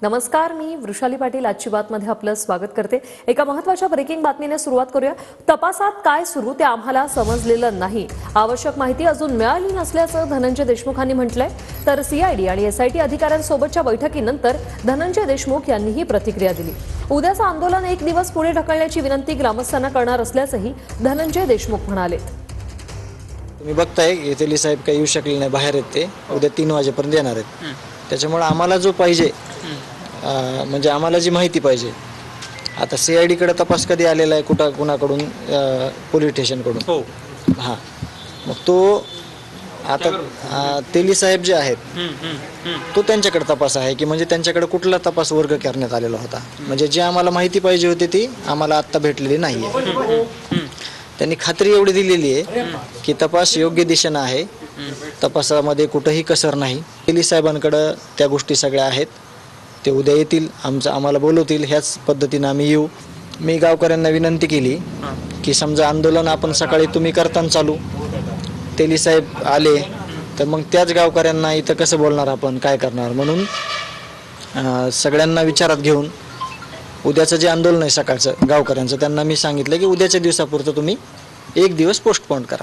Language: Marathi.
नमस्कार, मी वृषाली पाटील आजची बातमध्ये आपलं स्वागत करते। एका महत्त्वाच्या ब्रेकिंग बातमीने सुरुवात करूया। तपासात काय सुरू ते आम्हाला समजलेलं नाही, आवश्यक माहिती अजून मिळाली नसल्याचं धनंजय देशमुखांनी म्हटलंय। तर सीआयडी आणि एसआयटी अधिकाऱ्यांसोबतच्या बैठकीनंतर धनंजय देशमुख यांनी ही प्रतिक्रिया दिली। उद्याचं आंदोलन एक दिवस पुढे ढकलण्याची विनंती ग्रामस्थांना करणार असल्याचंही धनंजय देशमुख म्हणाले। तुम्ही बघताय येथील साहेब काही येऊ शकले नाही, बाहेर आहेत ते, उद्या 3 वाजेपर्यंत येणार आहेत। त्याच्यामुळे आम्हाला जो पाहिजे म्हणजे आम्हाला जी माहिती पाहिजे, आता सीआयडी कडे तपास कधी आलेला आहे, कुणाकडून, पोलीस स्टेशनकडून। हो हां, मग तो आता तेली साहेब जे आहेत तो त्यांच्याकडे तपास आहे की म्हणजे त्यांच्याकडे कुठला तपास वर्ग करण्यात आलेला होता, म्हणजे जी आम्हाला माहिती पाहिजे होती ती आम्हाला आत्ता भेटलेली नाही आहे। त्यांनी खात्री एवढी दिलेली आहे की तपास योग्य दिशेनं आहे, तपासामध्ये कुठंही कसर नाही। तेली साहेबांकडे त्या गोष्टी सगळ्या आहेत, ते उद्या येतील, आम्हाला बोलवतील, ह्याच पद्धतीने आम्ही येऊ। मी गावकऱ्यांना विनंती केली की समजा आंदोलन आपण सकाळी तुम्ही करताना चालू, तेली साहेब आले तर मग त्याच गावकऱ्यांना इथं कसं बोलणार, आपण काय करणार, म्हणून सगळ्यांना विचारात घेऊन उद्याचं जे आंदोलन आहे सकाळचं गावकऱ्यांचं, त्यांना मी सांगितलं की उद्याच्या दिवसापुरतं तुम्ही एक दिवस पोस्टपोन करा।